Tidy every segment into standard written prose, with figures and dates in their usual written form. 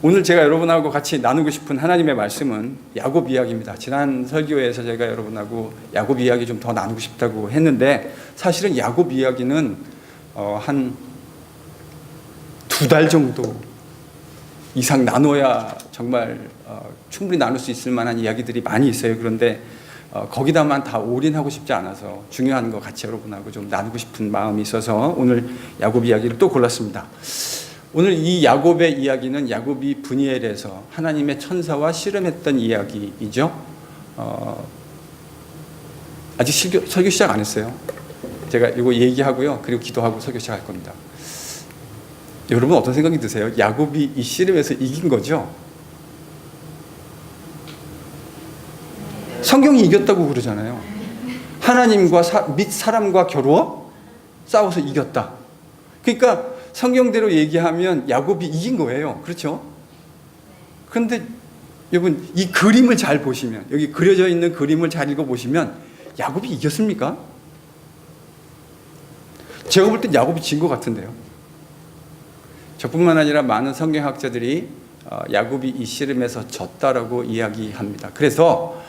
오늘 제가 여러분하고 같이 나누고 싶은 하나님의 말씀은 야곱 이야기입니다. 지난 설교에서 제가 여러분하고 야곱 이야기 좀 더 나누고 싶다고 했는데, 사실은 야곱 이야기는 한 2달 정도 이상 나눠야 정말 충분히 나눌 수 있을 만한 이야기들이 많이 있어요. 그런데 거기다만 다 올인하고 싶지 않아서 중요한 거 같이 여러분하고 좀 나누고 싶은 마음이 있어서 오늘 야곱 이야기를 또 골랐습니다. 오늘 이 야곱의 이야기는 야곱이 브니엘에서 하나님의 천사와 씨름했던 이야기이죠. 아직 설교 시작 안 했어요. 제가 이거 얘기하고요, 그리고 기도하고 설교 시작할 겁니다. 여러분 어떤 생각이 드세요? 야곱이 이 씨름에서 이긴 거죠? 성경이 이겼다고 그러잖아요. 하나님과 및 사람과 겨루어 싸워서 이겼다. 그러니까 성경대로 얘기하면 야곱이 이긴 거예요. 그렇죠? 그런데 여러분, 이 그림을 잘 보시면, 여기 그려져 있는 그림을 잘 읽어보시면 야곱이 이겼습니까? 제가 볼 땐 야곱이 진 것 같은데요. 저뿐만 아니라 많은 성경학자들이 야곱이 이 씨름에서 졌다라고 이야기합니다. 그래서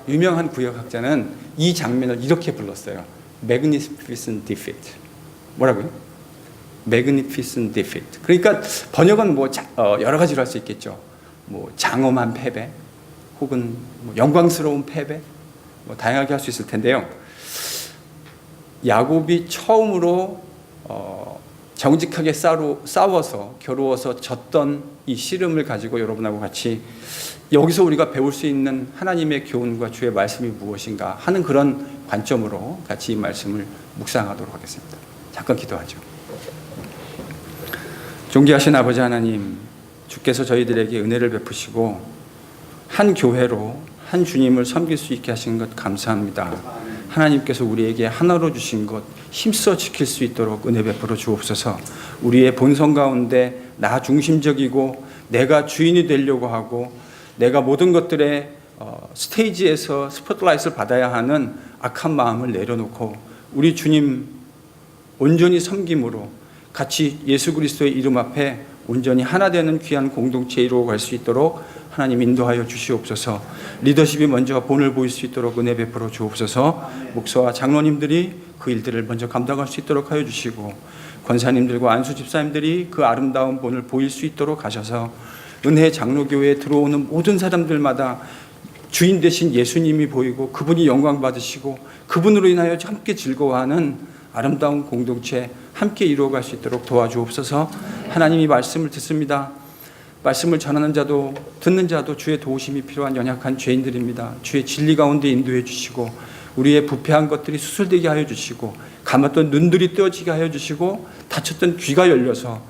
유명한 구약학자는 이 장면을 이렇게 불렀어요. Magnificent defeat. 뭐라고요? Magnificent defeat. 그러니까 번역은 여러 가지로 할 수 있겠죠. 장엄한 패배, 혹은 영광스러운 패배, 다양하게 할 수 있을 텐데요. 야곱이 처음으로 정직하게 싸워서 겨루어서 졌던 이 씨름을 가지고 여러분하고 같이 여기서 우리가 배울 수 있는 하나님의 교훈과 주의 말씀이 무엇인가 하는 그런 관점으로 같이 이 말씀을 묵상하도록 하겠습니다. 잠깐 기도하죠. 존귀하신 아버지 하나님, 주께서 저희들에게 은혜를 베푸시고 한 교회로 한 주님을 섬길 수 있게 하신 것 감사합니다. 하나님께서 우리에게 하나로 주신 것 힘써 지킬 수 있도록 은혜 베풀어 주옵소서. 우리의 본성 가운데 나 중심적이고 내가 주인이 되려고 하고 내가 모든 것들의 스테이지에서 스포트라이트를 받아야 하는 악한 마음을 내려놓고 우리 주님 온전히 섬김으로 같이 예수 그리스도의 이름 앞에 온전히 하나 되는 귀한 공동체 이루어갈 수 있도록 하나님 인도하여 주시옵소서. 리더십이 먼저 본을 보일 수 있도록 은혜 베풀어 주옵소서. 목사와 장로님들이 그 일들을 먼저 감당할 수 있도록 하여 주시고 권사님들과 안수 집사님들이 그 아름다운 본을 보일 수 있도록 하셔서 은혜 장로교회에 들어오는 모든 사람들마다 주인 되신 예수님이 보이고 그분이 영광 받으시고 그분으로 인하여 함께 즐거워하는 아름다운 공동체 함께 이루어갈 수 있도록 도와주옵소서. 하나님이 말씀을 듣습니다. 말씀을 전하는 자도 듣는 자도 주의 도우심이 필요한 연약한 죄인들입니다. 주의 진리 가운데 인도해 주시고 우리의 부패한 것들이 수술되게 하여 주시고 감았던 눈들이 떼어지게 하여 주시고 닫혔던 귀가 열려서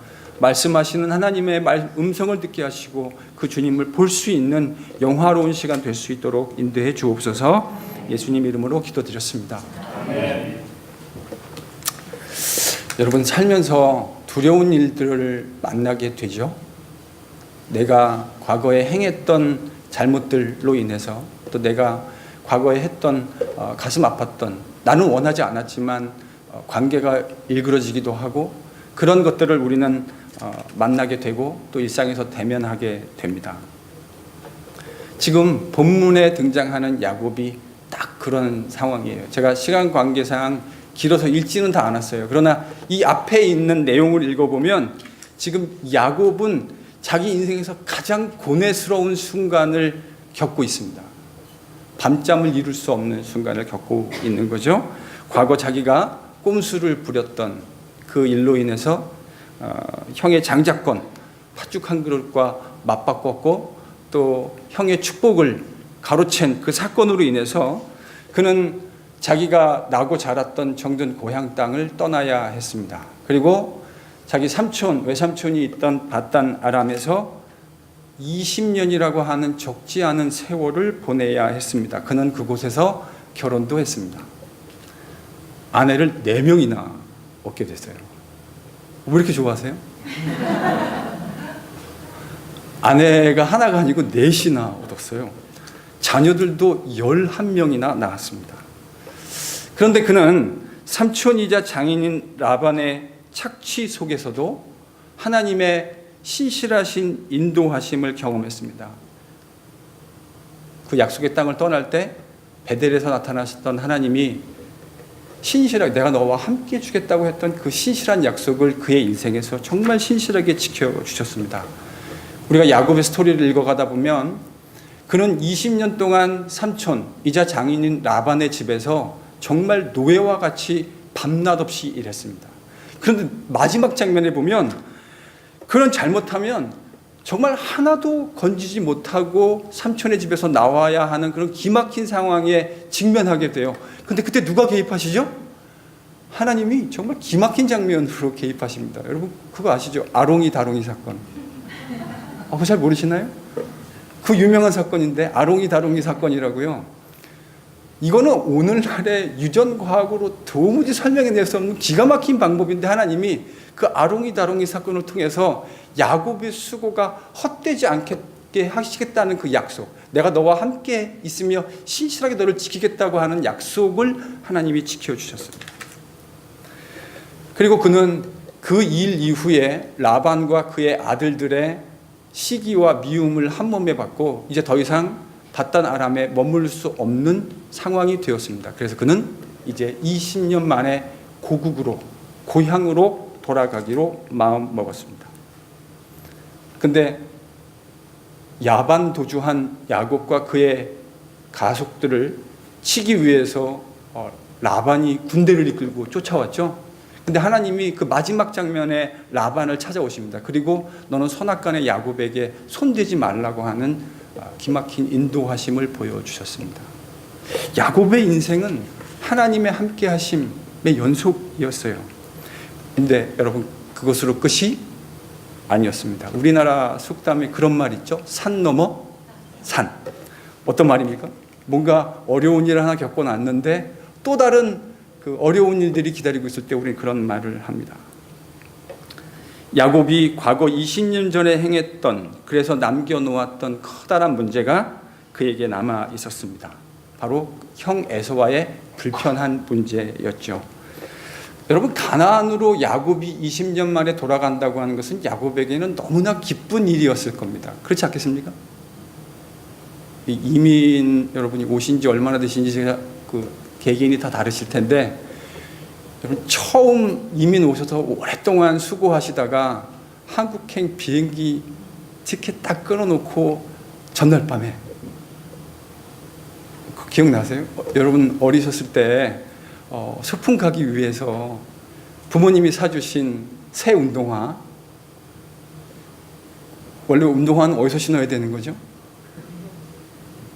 말씀하시는 하나님의 음성을 듣게 하시고 그 주님을 볼 수 있는 영화로운 시간 될 수 있도록 인도해 주옵소서. 예수님 이름으로 기도드렸습니다. 아멘. 여러분, 살면서 두려운 일들을 만나게 되죠. 내가 과거에 행했던 잘못들로 인해서 또 내가 과거에 했던 가슴 아팠던 나는 원하지 않았지만 관계가 일그러지기도 하고 그런 것들을 우리는 만나게 되고 또 일상에서 대면하게 됩니다. 지금 본문에 등장하는 야곱이 딱 그런 상황이에요. 제가 시간 관계상 길어서 읽지는 다 않았어요. 그러나 이 앞에 있는 내용을 읽어보면 지금 야곱은 자기 인생에서 가장 고뇌스러운 순간을 겪고 있습니다. 밤잠을 이룰 수 없는 순간을 겪고 있는 거죠. 과거 자기가 꼼수를 부렸던 그 일로 인해서 형의 장자권, 팥죽 한 그릇과 맞바꿨고 또 형의 축복을 가로챈 그 사건으로 인해서 그는 자기가 나고 자랐던 정든 고향 땅을 떠나야 했습니다. 그리고 자기 외삼촌이 있던 바단 아람에서 20년이라고 하는 적지 않은 세월을 보내야 했습니다. 그는 그곳에서 결혼도 했습니다. 아내를 4명이나 얻게 됐어요. 왜 이렇게 좋아하세요? 아내가 하나가 아니고 4이나 얻었어요. 자녀들도 11명이나 낳았습니다. 그런데 그는 삼촌이자 장인인 라반의 착취 속에서도 하나님의 신실하신 인도하심을 경험했습니다. 그 약속의 땅을 떠날 때 베델에서 나타나셨던 하나님이 신실하게 내가 너와 함께 주겠다고 했던 그 신실한 약속을 그의 인생에서 정말 신실하게 지켜주셨습니다. 우리가 야곱의 스토리를 읽어가다 보면 그는 20년 동안 삼촌이자 장인인 라반의 집에서 정말 노예와 같이 밤낮 없이 일했습니다. 그런데 마지막 장면에 보면 그런 잘못하면 정말 하나도 건지지 못하고 삼촌의 집에서 나와야 하는 그런 기막힌 상황에 직면하게 돼요. 근데 그때 누가 개입하시죠? 하나님이 정말 기막힌 장면으로 개입하십니다. 여러분 그거 아시죠? 아롱이 다롱이 사건. 그거 잘 모르시나요? 그 유명한 사건인데 아롱이 다롱이 사건이라고요. 이거는 오늘날의 유전과학으로 도무지 설명해낼 수 없는 기가 막힌 방법인데 하나님이 그 아롱이 다롱이 사건을 통해서 야곱의 수고가 헛되지 않게 하시겠다는 그 약속, 내가 너와 함께 있으며 신실하게 너를 지키겠다고 하는 약속을 하나님이 지켜주셨습니다. 그리고 그는 그 일 이후에 라반과 그의 아들들의 시기와 미움을 한 몸에 받고 이제 더 이상 닷단 아람에 머물 수 없는 상황이 되었습니다. 그래서 그는 이제 20년 만에 고향으로 돌아가기로 마음 먹었습니다. 근데 야반 도주한 야곱과 그의 가족들을 치기 위해서 라반이 군대를 이끌고 쫓아왔죠. 근데 하나님이 그 마지막 장면에 라반을 찾아오십니다. 그리고 너는 선악간의 야곱에게 손대지 말라고 하는 기막힌 인도하심을 보여주셨습니다. 야곱의 인생은 하나님의 함께하심의 연속이었어요. 근데 여러분 그것으로 끝이 아니었습니다. 우리나라 속담에 그런 말 있죠. 산 넘어 산. 어떤 말입니까? 뭔가 어려운 일을 하나 겪어놨는데 또 다른 그 어려운 일들이 기다리고 있을 때 우리는 그런 말을 합니다. 야곱이 과거 20년 전에 행했던, 그래서 남겨놓았던 커다란 문제가 그에게 남아 있었습니다. 바로 형 에서와의 불편한 문제였죠. 여러분 가나안으로 야곱이 20년 만에 돌아간다고 하는 것은 야곱에게는 너무나 기쁜 일이었을 겁니다. 그렇지 않겠습니까? 이민 여러분이 오신 지 얼마나 되신지 제가 그 개개인이 다 다르실 텐데 여러분 처음 이민 오셔서 오랫동안 수고하시다가 한국행 비행기 티켓 딱 끊어놓고 전날 밤에 기억나세요? 여러분 어리셨을 때 소풍 가기 위해서 부모님이 사주신 새 운동화, 원래 운동화는 어디서 신어야 되는 거죠?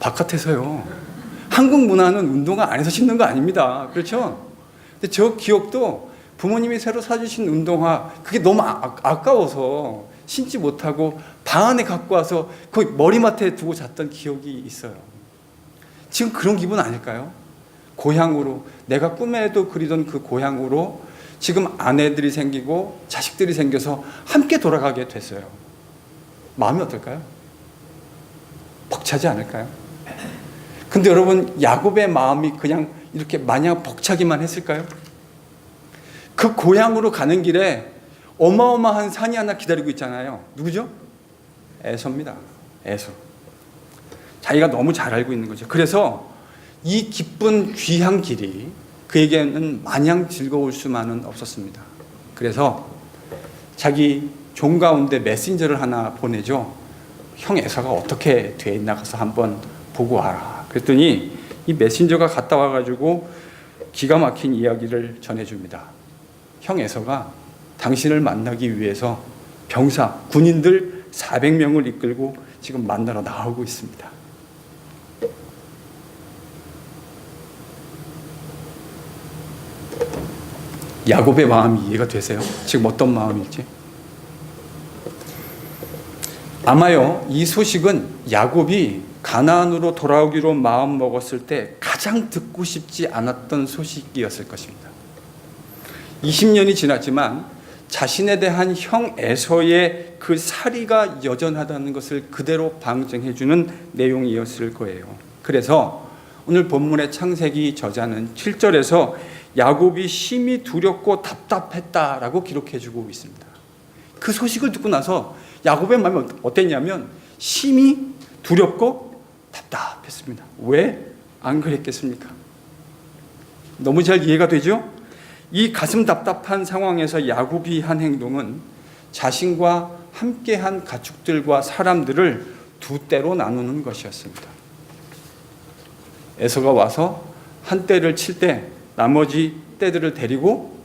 바깥에서요. 한국 문화는 운동화 안에서 신는 거 아닙니다. 그렇죠? 근데 저 기억도 부모님이 새로 사주신 운동화 그게 너무 아까워서 신지 못하고 방 안에 갖고 와서 거기 머리맡에 두고 잤던 기억이 있어요. 지금 그런 기분 아닐까요? 고향으로, 내가 꿈에도 그리던 그 고향으로 지금 아내들이 생기고 자식들이 생겨서 함께 돌아가게 됐어요. 마음이 어떨까요? 벅차지 않을까요? 근데 여러분 야곱의 마음이 그냥 이렇게 마냥 벅차기만 했을까요? 그 고향으로 가는 길에 어마어마한 산이 하나 기다리고 있잖아요. 누구죠? 에서입니다. 에서. 자기가 너무 잘 알고 있는 거죠. 그래서 이 기쁜 귀한 길이 그에게는 마냥 즐거울 수만은 없었습니다. 그래서 자기 종 가운데 메신저를 하나 보내죠. 형 에서가 어떻게 돼 있나 가서 한번 보고 와라. 그랬더니 이 메신저가 갔다 와가지고 기가 막힌 이야기를 전해줍니다. 형 에서가 당신을 만나기 위해서 병사, 군인들 400명을 이끌고 지금 만나러 나오고 있습니다. 야곱의 마음이 이해가 되세요? 지금 어떤 마음일지? 아마요 이 소식은 야곱이 가나안으로 돌아오기로 마음 먹었을 때 가장 듣고 싶지 않았던 소식이었을 것입니다. 20년이 지났지만 자신에 대한 형 에서의 그 살이가 여전하다는 것을 그대로 방증해주는 내용이었을 거예요. 그래서 오늘 본문의 창세기 저자는 7절에서 야곱이 심히 두렵고 답답했다라고 기록해주고 있습니다. 그 소식을 듣고 나서 야곱의 마음이 어땠냐면 심히 두렵고 답답했습니다. 왜 안 그랬겠습니까? 너무 잘 이해가 되죠? 이 가슴 답답한 상황에서 야곱이 한 행동은 자신과 함께한 가축들과 사람들을 두 떼로 나누는 것이었습니다. 에서가 와서 한 떼를 칠 때 나머지 떼들을 데리고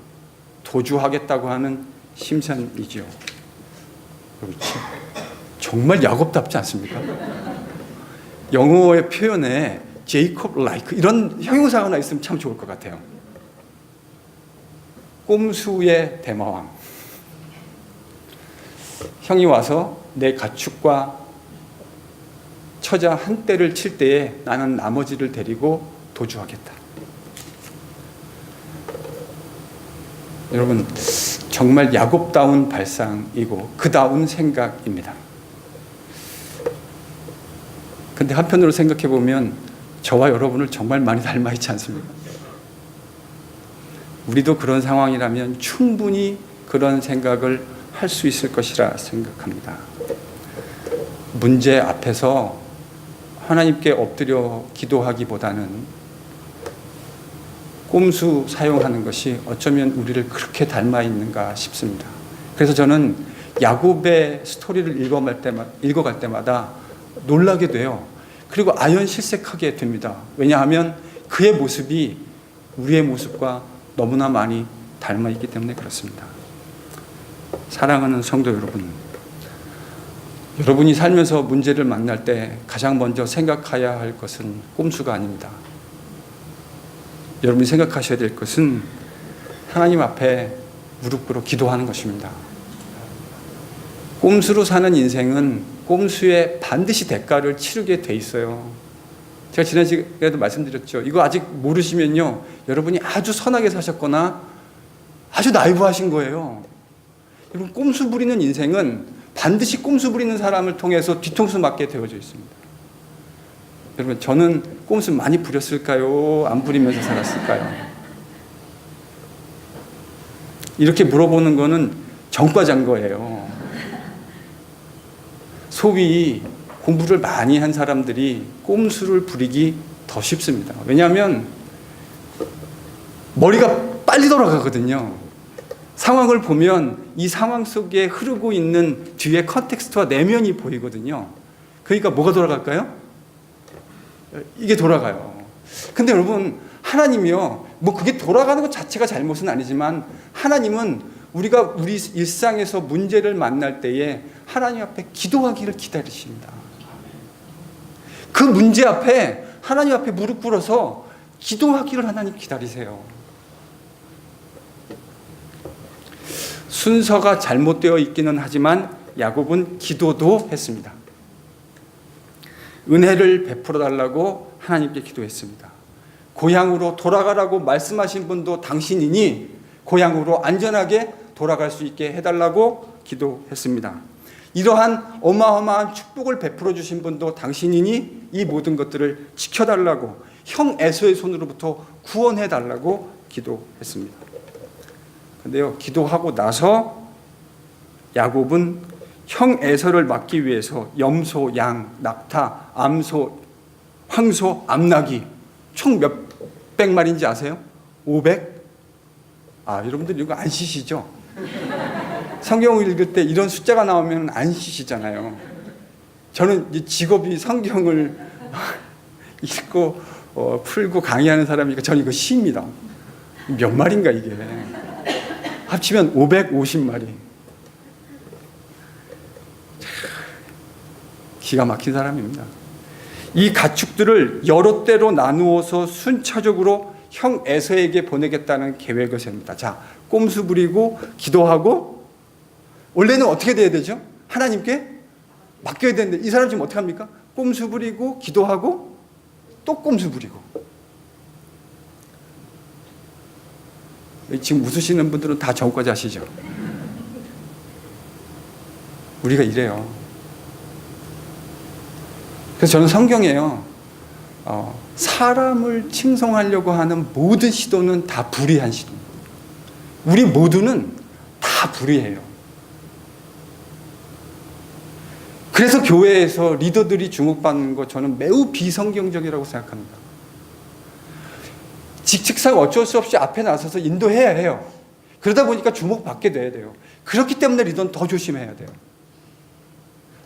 도주하겠다고 하는 심산이지요. 그렇지? 정말 야곱답지 않습니까? 영어의 표현에 제이콥 라이크 이런 형용사가 하나 있으면 참 좋을 것 같아요. 꼼수의 대마왕. 형이 와서 내 가축과 처자 한 떼를 칠 때에 나는 나머지를 데리고 도주하겠다. 여러분, 정말 야곱다운 발상이고 그다운 생각입니다. 근데 한편으로 생각해 보면 저와 여러분을 정말 많이 닮아 있지 않습니까? 우리도 그런 상황이라면 충분히 그런 생각을 할 수 있을 것이라 생각합니다. 문제 앞에서 하나님께 엎드려 기도하기보다는 꼼수 사용하는 것이 어쩌면 우리를 그렇게 닮아 있는가 싶습니다. 그래서 저는 야곱의 스토리를 읽어갈 때마다 놀라게 돼요. 그리고 아연실색하게 됩니다. 왜냐하면 그의 모습이 우리의 모습과 너무나 많이 닮아 있기 때문에 그렇습니다. 사랑하는 성도 여러분, 여러분이 살면서 문제를 만날 때 가장 먼저 생각해야 할 것은 꼼수가 아닙니다. 여러분이 생각하셔야 될 것은 하나님 앞에 무릎 꿇어 기도하는 것입니다. 꼼수로 사는 인생은 꼼수에 반드시 대가를 치르게 돼 있어요. 제가 지난 시간에도 말씀드렸죠. 이거 아직 모르시면요, 여러분이 아주 선하게 사셨거나 아주 나이브하신 거예요. 여러분, 꼼수 부리는 인생은 반드시 꼼수 부리는 사람을 통해서 뒤통수 맞게 되어져 있습니다. 여러분, 저는 꼼수 많이 부렸을까요? 안 부리면서 살았을까요? 이렇게 물어보는 거는 정과장 거예요. 소위 공부를 많이 한 사람들이 꼼수를 부리기 더 쉽습니다. 왜냐하면 머리가 빨리 돌아가거든요. 상황을 보면 이 상황 속에 흐르고 있는 뒤에 컨텍스트와 내면이 보이거든요. 그러니까 뭐가 돌아갈까요? 이게 돌아가요. 근데 여러분, 하나님이요, 뭐 그게 돌아가는 것 자체가 잘못은 아니지만 하나님은 우리가 우리 일상에서 문제를 만날 때에 하나님 앞에 기도하기를 기다리십니다. 그 문제 앞에 하나님 앞에 무릎 꿇어서 기도하기를 하나님 기다리세요. 순서가 잘못되어 있기는 하지만 야곱은 기도도 했습니다. 은혜를 베풀어 달라고 하나님께 기도했습니다. 고향으로 돌아가라고 말씀하신 분도 당신이니 고향으로 안전하게 돌아갈 수 있게 해달라고 기도했습니다. 이러한 어마어마한 축복을 베풀어 주신 분도 당신이니 이 모든 것들을 지켜달라고, 형 에서의 손으로부터 구원해달라고 기도했습니다. 그런데요, 기도하고 나서 야곱은 형 에서를 막기 위해서 염소, 양, 낙타, 암소, 황소, 암나귀 총 몇백 마리인지 아세요? 500? 여러분들 이거 안 쉬시죠? 성경을 읽을 때 이런 숫자가 나오면 안 쉬시잖아요. 저는 이 직업이 성경을 읽고 풀고 강의하는 사람이니까 저는 이거 쉽니다. 몇 마리인가 이게. 합치면 550마리. 기가 막힌 사람입니다. 이 가축들을 여러 대로 나누어서 순차적으로 형 에서에게 보내겠다는 계획을 세웁니다. 자, 꼼수 부리고 기도하고, 원래는 어떻게 돼야 되죠? 하나님께 맡겨야 되는데 이 사람 지금 어떻게 합니까? 꼼수 부리고 기도하고 또 꼼수 부리고. 지금 웃으시는 분들은 다 저거까지 아시죠? 우리가 이래요. 그래서 저는 성경에요, 사람을 칭송하려고 하는 모든 시도는 다 불의한 시도입니다. 우리 모두는 다 불의해요. 그래서 교회에서 리더들이 주목받는 것 저는 매우 비성경적이라고 생각합니다. 직책상 어쩔 수 없이 앞에 나서서 인도해야 해요. 그러다 보니까 주목받게 돼야 돼요. 그렇기 때문에 리더는 더 조심해야 돼요.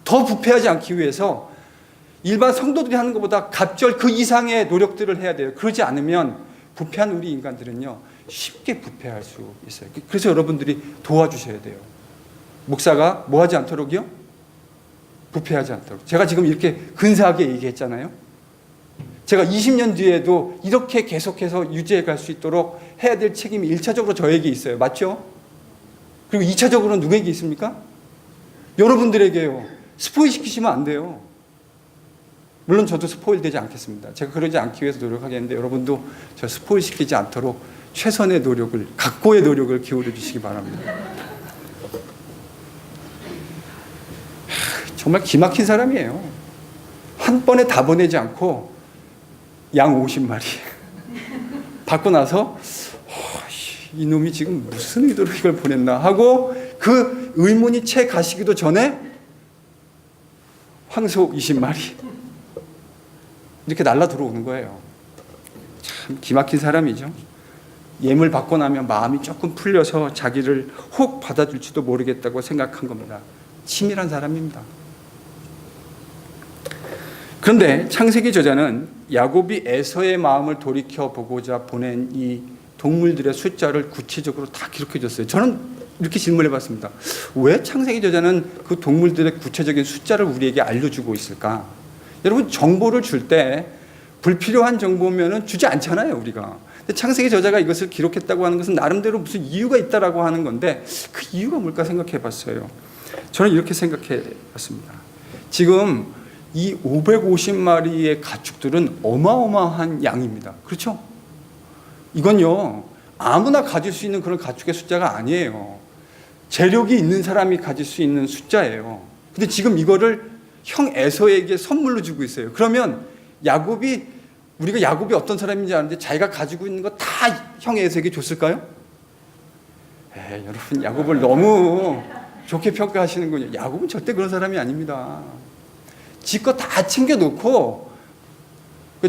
더 부패하지 않기 위해서 일반 성도들이 하는 것보다 갑절 그 이상의 노력들을 해야 돼요. 그러지 않으면 부패한 우리 인간들은요, 쉽게 부패할 수 있어요. 그래서 여러분들이 도와주셔야 돼요. 목사가 뭐 하지 않도록요? 부패하지 않도록. 제가 지금 이렇게 근사하게 얘기했잖아요. 제가 20년 뒤에도 이렇게 계속해서 유지해 갈 수 있도록 해야 될 책임이 1차적으로 저에게 있어요. 맞죠? 그리고 2차적으로는 누구에게 있습니까? 여러분들에게요. 스포일 시키시면 안 돼요. 물론 저도 스포일 되지 않겠습니다. 제가 그러지 않기 위해서 노력하겠는데 여러분도 저 스포일 시키지 않도록 최선의 노력을, 각고의 노력을 기울여 주시기 바랍니다. 정말 기막힌 사람이에요. 한 번에 다 보내지 않고 양 50마리 받고 나서 이놈이 지금 무슨 의도로 이걸 보냈나 하고 그 의문이 채 가시기도 전에 황소 20마리 이렇게 날라 들어오는 거예요. 참 기막힌 사람이죠. 예물 받고 나면 마음이 조금 풀려서 자기를 혹 받아줄지도 모르겠다고 생각한 겁니다. 치밀한 사람입니다. 그런데 창세기 저자는 야곱이 에서의 마음을 돌이켜보고자 보낸 이 동물들의 숫자를 구체적으로 다 기록해 줬어요. 저는 이렇게 질문해 봤습니다. 왜 창세기 저자는 그 동물들의 구체적인 숫자를 우리에게 알려주고 있을까? 여러분, 정보를 줄 때 불필요한 정보면은 주지 않잖아요, 우리가. 근데 창세기 저자가 이것을 기록했다고 하는 것은 나름대로 무슨 이유가 있다라고 하는 건데 그 이유가 뭘까 생각해 봤어요. 저는 이렇게 생각해 봤습니다. 지금 이 550마리의 가축들은 어마어마한 양입니다. 그렇죠? 이건요, 아무나 가질 수 있는 그런 가축의 숫자가 아니에요. 재력이 있는 사람이 가질 수 있는 숫자예요. 근데 지금 이거를 형 에서에게 선물로 주고 있어요. 그러면 우리가 야곱이 어떤 사람인지 아는데 자기가 가지고 있는 거 다 형 에서에게 줬을까요? 여러분, 야곱을 너무 좋게 평가하시는군요. 야곱은 절대 그런 사람이 아닙니다. 지 거 다 챙겨놓고,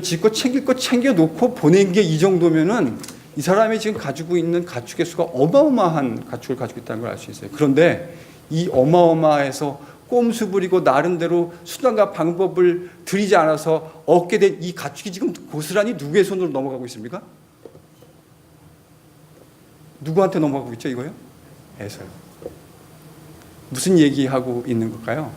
지 거 챙길 거 챙겨놓고 보낸 게 이 정도면은 이 사람이 지금 가지고 있는 가축의 수가 어마어마한 가축을 가지고 있다는 걸 알 수 있어요. 그런데 이 어마어마해서 꼼수 부리고 나름대로 수단과 방법을 들이지 않아서 얻게 된 이 가축이 지금 고스란히 누구의 손으로 넘어가고 있습니까? 누구한테 넘어가고 있죠, 이거요? 에서요. 무슨 얘기하고 있는 걸까요?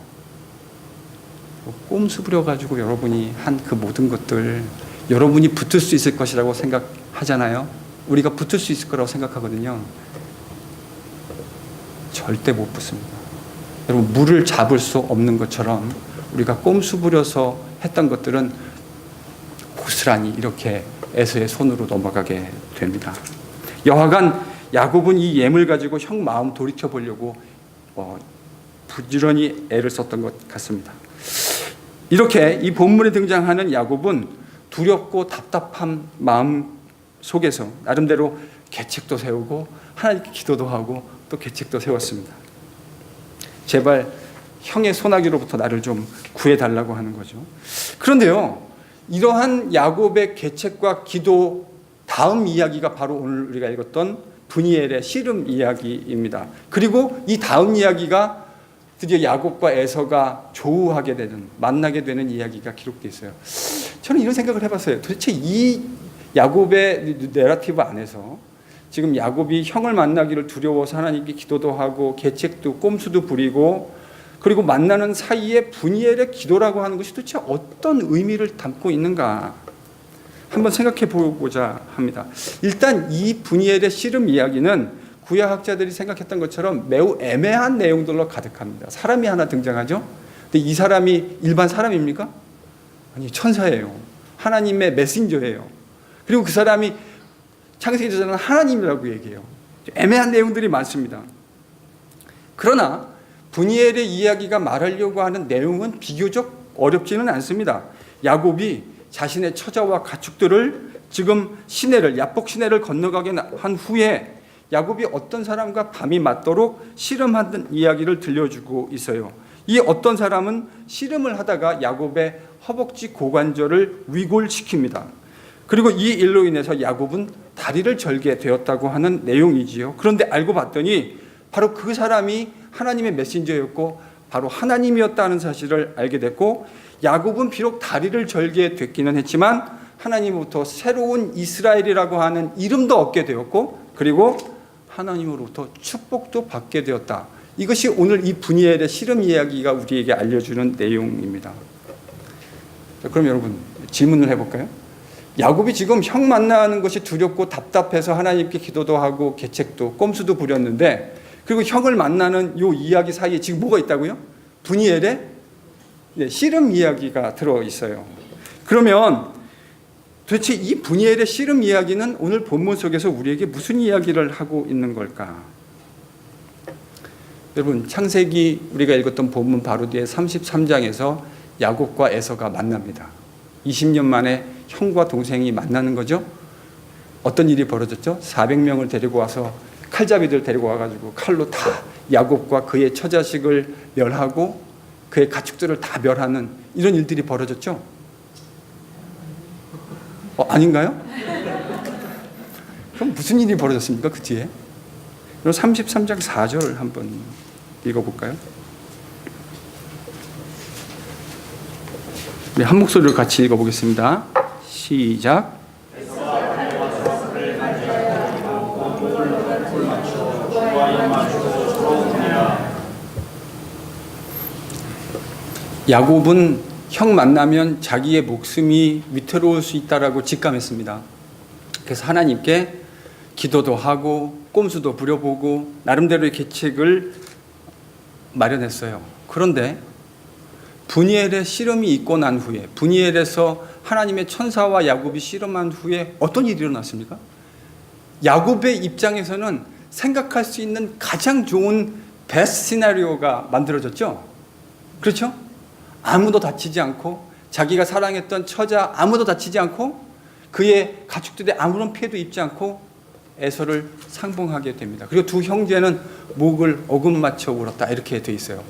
꼼수 부려가지고 여러분이 한 그 모든 것들, 여러분이 붙을 수 있을 것이라고 생각하잖아요. 우리가 붙을 수 있을 거라고 생각하거든요. 절대 못 붙습니다. 여러분, 물을 잡을 수 없는 것처럼 우리가 꼼수 부려서 했던 것들은 고스란히 이렇게 에서의 손으로 넘어가게 됩니다. 여하간 야곱은 이 예물 가지고 형 마음 돌이켜 보려고 부지런히 애를 썼던 것 같습니다. 이렇게 이 본문에 등장하는 야곱은 두렵고 답답한 마음 속에서 나름대로 계책도 세우고 하나님께 기도도 하고 또 계책도 세웠습니다. 제발 형의 소나기로부터 나를 좀 구해달라고 하는 거죠. 그런데요, 이러한 야곱의 계책과 기도 다음 이야기가 바로 오늘 우리가 읽었던 브니엘의 씨름 이야기입니다. 그리고 이 다음 이야기가 드디어 야곱과 에서가 조우하게 되는, 만나게 되는 이야기가 기록되어 있어요. 저는 이런 생각을 해봤어요. 도대체 이 야곱의 내러티브 안에서 지금 야곱이 형을 만나기를 두려워서 하나님께 기도도 하고 계책도 꼼수도 부리고 그리고 만나는 사이에 브니엘의 기도라고 하는 것이 도대체 어떤 의미를 담고 있는가 한번 생각해 보고자 합니다. 일단 이 브니엘의 씨름 이야기는 구약학자들이 생각했던 것처럼 매우 애매한 내용들로 가득합니다. 사람이 하나 등장하죠. 근데 이 사람이 일반 사람입니까? 아니, 천사예요. 하나님의 메신저예요. 그리고 그 사람이 창세기 저자는 하나님이라고 얘기해요. 애매한 내용들이 많습니다. 그러나 브니엘의 이야기가 말하려고 하는 내용은 비교적 어렵지는 않습니다. 야곱이 자신의 처자와 가축들을 지금 야복 시내를 건너가게 한 후에 야곱이 어떤 사람과 밤이 맞도록 씨름하는 이야기를 들려주고 있어요. 이 어떤 사람은 씨름을 하다가 야곱의 허벅지 고관절을 위골시킵니다. 그리고 이 일로 인해서 야곱은 다리를 절게 되었다고 하는 내용이지요. 그런데 알고 봤더니 바로 그 사람이 하나님의 메신저였고 바로 하나님이었다는 사실을 알게 됐고, 야곱은 비록 다리를 절게 됐기는 했지만 하나님으로부터 새로운 이스라엘이라고 하는 이름도 얻게 되었고, 그리고 하나님으로부터 축복도 받게 되었다. 이것이 오늘 이 분이엘의 씨름 이야기가 우리에게 알려주는 내용입니다. 자, 그럼 여러분 질문을 해볼까요? 야곱이 지금 형 만나는 것이 두렵고 답답해서 하나님께 기도도 하고 계책도 꼼수도 부렸는데, 그리고 형을 만나는 이 이야기 사이에 지금 뭐가 있다고요? 분이엘의 씨름 이야기가 들어있어요. 그러면 도대체 이 분이엘의 씨름 이야기는 오늘 본문 속에서 우리에게 무슨 이야기를 하고 있는 걸까? 여러분, 창세기 우리가 읽었던 본문 바로 뒤에 33장에서 야곱과 에서가 만납니다. 20년 만에 형과 동생이 만나는 거죠. 어떤 일이 벌어졌죠? 400명을 데리고 와서 칼잡이들 데리고 와가지고 칼로 다 야곱과 그의 처자식을 멸하고 그의 가축들을 다 멸하는 이런 일들이 벌어졌죠. 아닌가요? 그럼 무슨 일이 벌어졌습니까? 그 뒤에 33장 4절 한번 읽어볼까요? 네, 한 목소리로 같이 읽어보겠습니다. 시작. 야곱은 형 만나면 자기의 목숨이 위태로울 수 있다라고 직감했습니다. 그래서 하나님께 기도도 하고 꼼수도 부려보고 나름대로의 계책을 마련했어요. 그런데 분이엘의 씨름이 있고 난 후에, 분이엘에서 하나님의 천사와 야곱이 씨름한 후에 어떤 일이 일어났습니까? 야곱의 입장에서는 생각할 수 있는 가장 좋은 베스트 시나리오가 만들어졌죠. 그렇죠? 아무도 다치지 않고, 자기가 사랑했던 처자 아무도 다치지 않고, 그의 가축들이 아무런 피해도 입지 않고 에서를 상봉하게 됩니다. 그리고 두 형제는 목을 어긋맞춰 울었다, 이렇게 돼 있어요.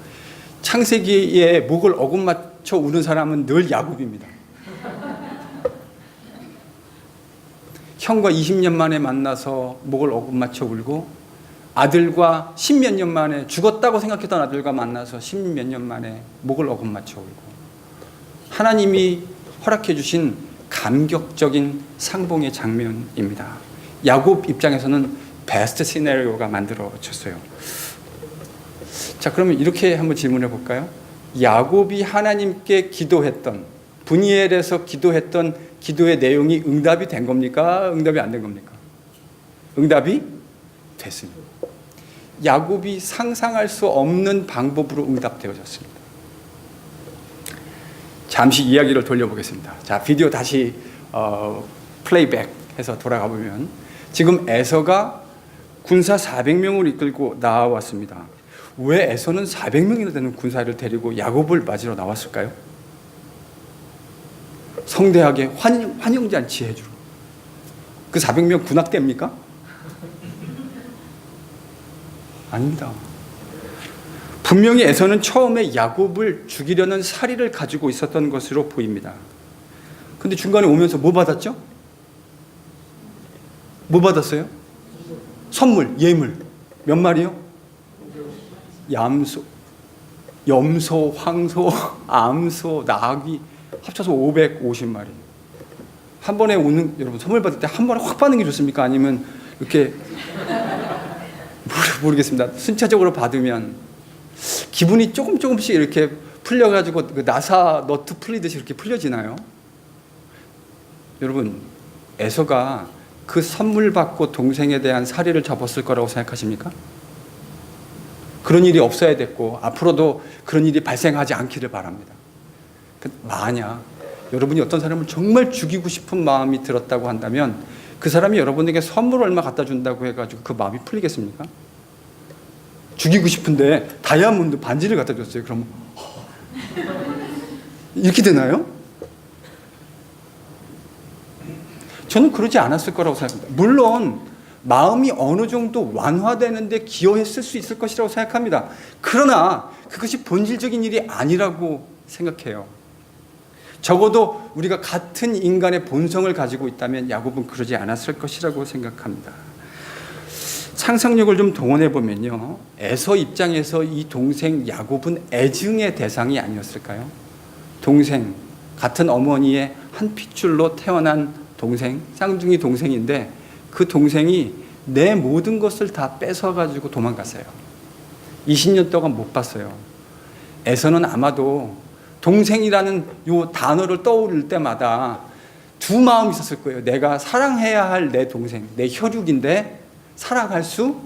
창세기에 목을 어긋맞춰 우는 사람은 늘 야곱입니다. 형과 20년 만에 만나서 목을 어긋맞춰 울고, 아들과 10몇 년 만에 죽었다고 생각했던 아들과 만나서 10몇 년 만에 목을 어긋맞춰 울고, 하나님이 허락해 주신 감격적인 상봉의 장면입니다. 야곱 입장에서는 베스트 시나리오가 만들어졌어요. 자, 그러면 이렇게 한번 질문해 볼까요? 야곱이 하나님께 기도했던, 분이엘에서 기도했던 기도의 내용이 응답이 된 겁니까? 응답이 안 된 겁니까? 응답이 됐습니다. 야곱이 상상할 수 없는 방법으로 응답되어졌습니다. 잠시 이야기를 돌려보겠습니다. 자, 비디오 다시 플레이백 해서 돌아가 보면, 지금 에서가 군사 400명을 이끌고 나왔습니다. 왜 에서는 400명이나 되는 군사를 데리고 야곱을 맞으러 나왔을까요? 성대하게 환영잔치 해주러. 그 400명 군악대입니까? 아닙니다. 분명히 에서는 처음에 야곱을 죽이려는 사리를 가지고 있었던 것으로 보입니다. 근데 중간에 오면서 뭐 받았죠? 뭐 받았어요? 선물, 예물. 몇 마리요? 염소, 황소, 암소, 나귀 합쳐서 550마리. 한 번에 오는, 여러분 선물 받을 때 한 번에 확 받는 게 좋습니까? 아니면 이렇게 모르겠습니다. 순차적으로 받으면 기분이 조금씩 이렇게 풀려가지고 그 나사 너트 풀리듯이 이렇게 풀려지나요? 여러분, 에서가 그 선물 받고 동생에 대한 살해를 접었을 거라고 생각하십니까? 그런 일이 없어야 됐고 앞으로도 그런 일이 발생하지 않기를 바랍니다. 만약 여러분이 어떤 사람을 정말 죽이고 싶은 마음이 들었다고 한다면 그 사람이 여러분에게 선물 얼마 갖다 준다고 해가지고 그 마음이 풀리겠습니까? 죽이고 싶은데 다이아몬드 반지를 갖다 줬어요. 그럼 이렇게 되나요? 저는 그러지 않았을 거라고 생각합니다. 물론 마음이 어느 정도 완화되는데 기여했을 수 있을 것이라고 생각합니다. 그러나 그것이 본질적인 일이 아니라고 생각해요. 적어도 우리가 같은 인간의 본성을 가지고 있다면 야곱은 그러지 않았을 것이라고 생각합니다. 상상력을 좀 동원해 보면요, 에서 입장에서 이 동생 야곱은 애증의 대상이 아니었을까요? 동생, 같은 어머니의 한 핏줄로 태어난 동생, 쌍둥이 동생인데 그 동생이 내 모든 것을 다 뺏어가지고 도망갔어요. 20년 동안 못 봤어요. 에서는 아마도 동생이라는 요 단어를 떠올릴 때마다 두 마음이 있었을 거예요. 내가 사랑해야 할 내 동생, 내 혈육인데 사랑할 수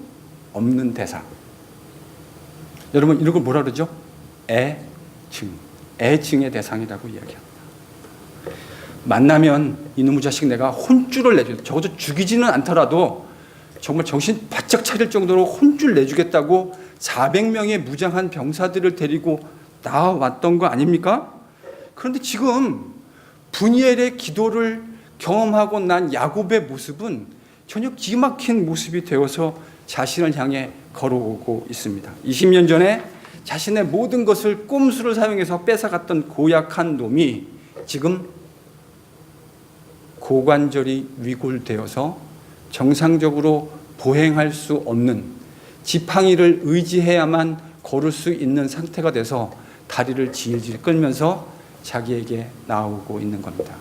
없는 대상. 여러분 이런 걸 뭐라 그러죠? 애증. 애증의 대상이라고 이야기합니다. 만나면 이놈의 자식 내가 혼쭐을 내줘. 적어도 죽이지는 않더라도 정말 정신 바짝 차릴 정도로 혼쭐 내주겠다고 400명의 무장한 병사들을 데리고 나왔던 거 아닙니까? 그런데 지금 분이엘의 기도를 경험하고 난 야곱의 모습은 전혀 기막힌 모습이 되어서 자신을 향해 걸어오고 있습니다. 20년 전에 자신의 모든 것을 꼼수를 사용해서 뺏어갔던 고약한 놈이 지금 고관절이 위골되어서 정상적으로 보행할 수 없는, 지팡이를 의지해야만 걸을 수 있는 상태가 돼서 다리를 질질 끌면서 자기에게 나오고 있는 겁니다.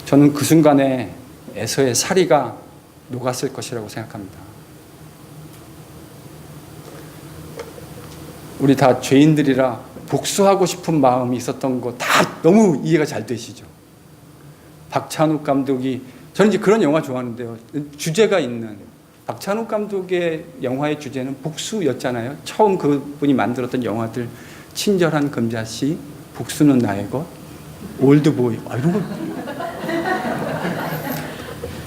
저는 그 순간에 에서의 사리가 녹았을 것이라고 생각합니다. 우리 다 죄인들이라 복수하고 싶은 마음이 있었던 거 다 너무 이해가 잘 되시죠? 박찬욱 감독이, 저는 이제 그런 영화 좋아하는데요, 주제가 있는 박찬욱 감독의 영화의 주제는 복수였잖아요. 처음 그분이 만들었던 영화들, 친절한 금자씨, 복수는 나의 것, 올드보이, 이런 거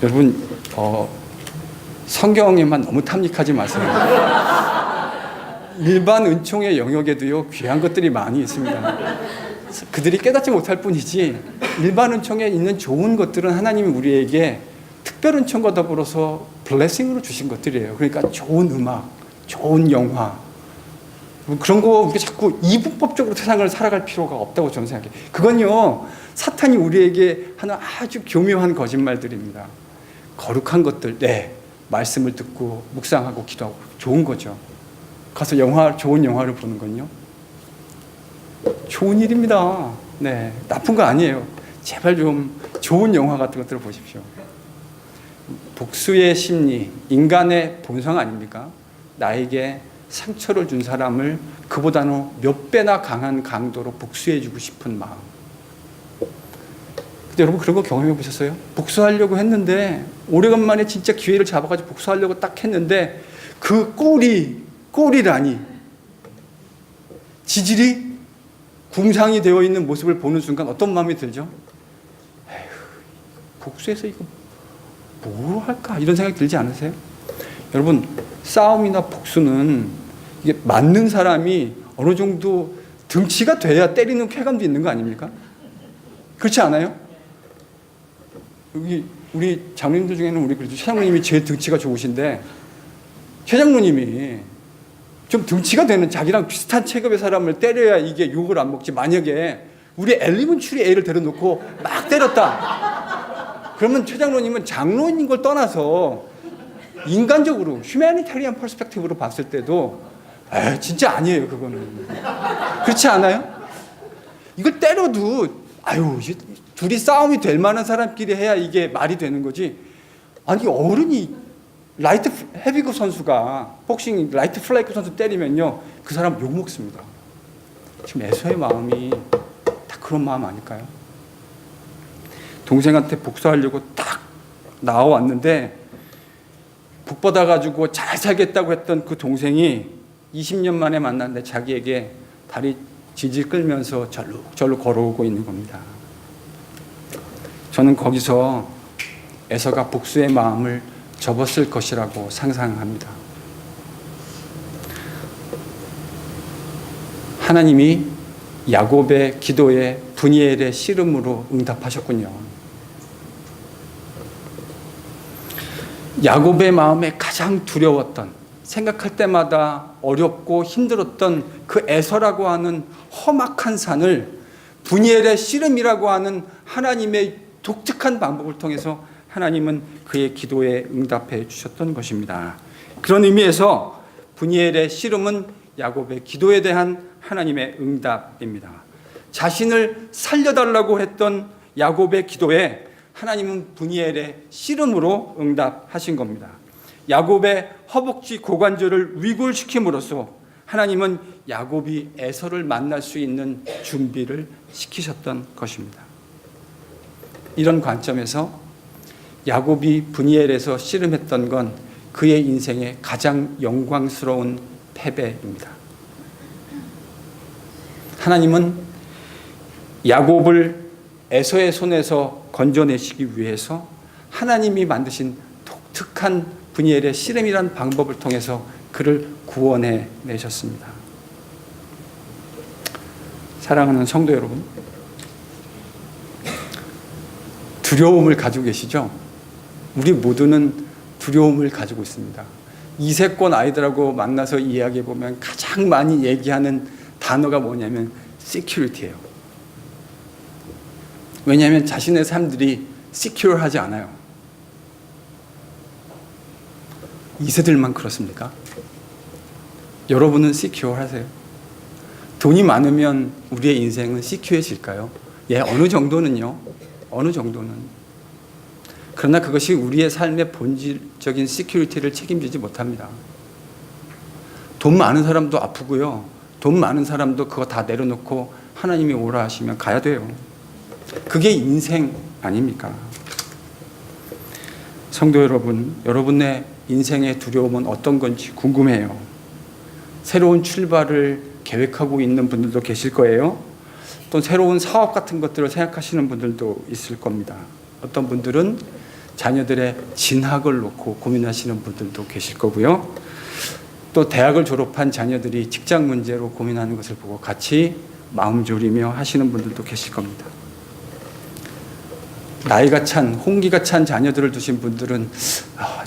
여러분 성경에만 너무 탐닉하지 마세요. 일반 은총의 영역에도요 귀한 것들이 많이 있습니다. 그들이 깨닫지 못할 뿐이지 일반 은총에 있는 좋은 것들은 하나님이 우리에게 특별 은총과 더불어서 블레싱으로 주신 것들이에요. 그러니까 좋은 음악, 좋은 영화, 그런 거 우리가 자꾸 이분법적으로 세상을 살아갈 필요가 없다고 저는 생각해요. 그건요 사탄이 우리에게 하는 아주 교묘한 거짓말들입니다. 거룩한 것들, 네, 말씀을 듣고 묵상하고 기도하고 좋은 거죠. 가서 좋은 영화를 보는 건요 좋은 일입니다. 네, 나쁜 거 아니에요. 제발 좀 좋은 영화 같은 것들을 보십시오. 복수의 심리, 인간의 본성 아닙니까? 나에게 상처를 준 사람을 그보다는 몇 배나 강한 강도로 복수해주고 싶은 마음. 근데 여러분 그런 거 경험해 보셨어요? 복수하려고 했는데, 오래간만에 진짜 기회를 잡아가지고 복수하려고 딱 했는데 그 꼴이라니 지질이 궁상이 되어 있는 모습을 보는 순간 어떤 마음이 들죠? 에휴, 복수해서 이거 뭐로 할까? 이런 생각이 들지 않으세요? 여러분 싸움이나 복수는 이게 맞는 사람이 어느 정도 등치가 돼야 때리는 쾌감도 있는 거 아닙니까? 그렇지 않아요? 여기 우리 장로님들 중에는 우리 그래도 최 장로님이 제일 등치가 좋으신데, 최 장로님이 좀 등치가 되는 자기랑 비슷한 체급의 사람을 때려야 이게 욕을 안 먹지. 만약에 우리 엘리먼츄리 애를 데려놓고 막 때렸다, 그러면 최 장로님은 장로인 걸 떠나서 인간적으로 휴메니테리안 퍼스펙티브로 봤을 때도 진짜 아니에요. 그거는 그렇지 않아요? 이걸 때려도 둘이 싸움이 될 만한 사람끼리 해야 이게 말이 되는 거지. 아니 어른이 라이트 헤비급 선수가 복싱 라이트 플라이급 선수 때리면요 그 사람 욕 먹습니다. 지금 에서의 마음이 다 그런 마음 아닐까요? 동생한테 복수하려고 딱 나와왔는데 복 받아가지고 잘 살겠다고 했던 그 동생이 20년 만에 만났는데 자기에게 다리 질질 끌면서 절로 걸어오고 있는 겁니다. 저는 거기서 에서가 복수의 마음을 접었을 것이라고 상상합니다. 하나님이 야곱의 기도에 분이엘의 씨름으로 응답하셨군요. 야곱의 마음에 가장 두려웠던, 생각할 때마다 어렵고 힘들었던 그 에서라고 하는 험악한 산을 브니엘의 씨름이라고 하는 하나님의 독특한 방법을 통해서 하나님은 그의 기도에 응답해 주셨던 것입니다. 그런 의미에서 브니엘의 씨름은 야곱의 기도에 대한 하나님의 응답입니다. 자신을 살려달라고 했던 야곱의 기도에 하나님은 브니엘의 씨름으로 응답하신 겁니다. 야곱의 허벅지 고관절을 위골시킴으로써 하나님은 야곱이 에서를 만날 수 있는 준비를 시키셨던 것입니다. 이런 관점에서 야곱이 브니엘에서 씨름했던 건 그의 인생의 가장 영광스러운 패배입니다. 하나님은 야곱을 에서의 손에서 건져내시기 위해서 하나님이 만드신 독특한 브니엘의 씨름이라는 방법을 통해서 그를 구원해 내셨습니다. 사랑하는 성도 여러분, 두려움을 가지고 계시죠? 우리 모두는 두려움을 가지고 있습니다. 이세권 아이들하고 만나서 이야기해 보면 가장 많이 얘기하는 단어가 뭐냐면 security예요. 왜냐하면 자신의 삶들이 secure하지 않아요. 이세들만 그렇습니까? 여러분은 secure하세요? 돈이 많으면 우리의 인생은 secure해질까요? 예, 어느 정도는요. 어느 정도는. 그러나 그것이 우리의 삶의 본질적인 시큐리티를 책임지지 못합니다. 돈 많은 사람도 아프고요. 돈 많은 사람도 그거 다 내려놓고 하나님이 오라 하시면 가야 돼요. 그게 인생 아닙니까? 성도 여러분, 여러분의 인생의 두려움은 어떤 건지 궁금해요. 새로운 출발을 계획하고 있는 분들도 계실 거예요. 또 새로운 사업 같은 것들을 생각하시는 분들도 있을 겁니다. 어떤 분들은 자녀들의 진학을 놓고 고민하시는 분들도 계실 거고요. 또 대학을 졸업한 자녀들이 직장 문제로 고민하는 것을 보고 같이 마음 졸이며 하시는 분들도 계실 겁니다. 나이가 찬, 홍기가 찬 자녀들을 두신 분들은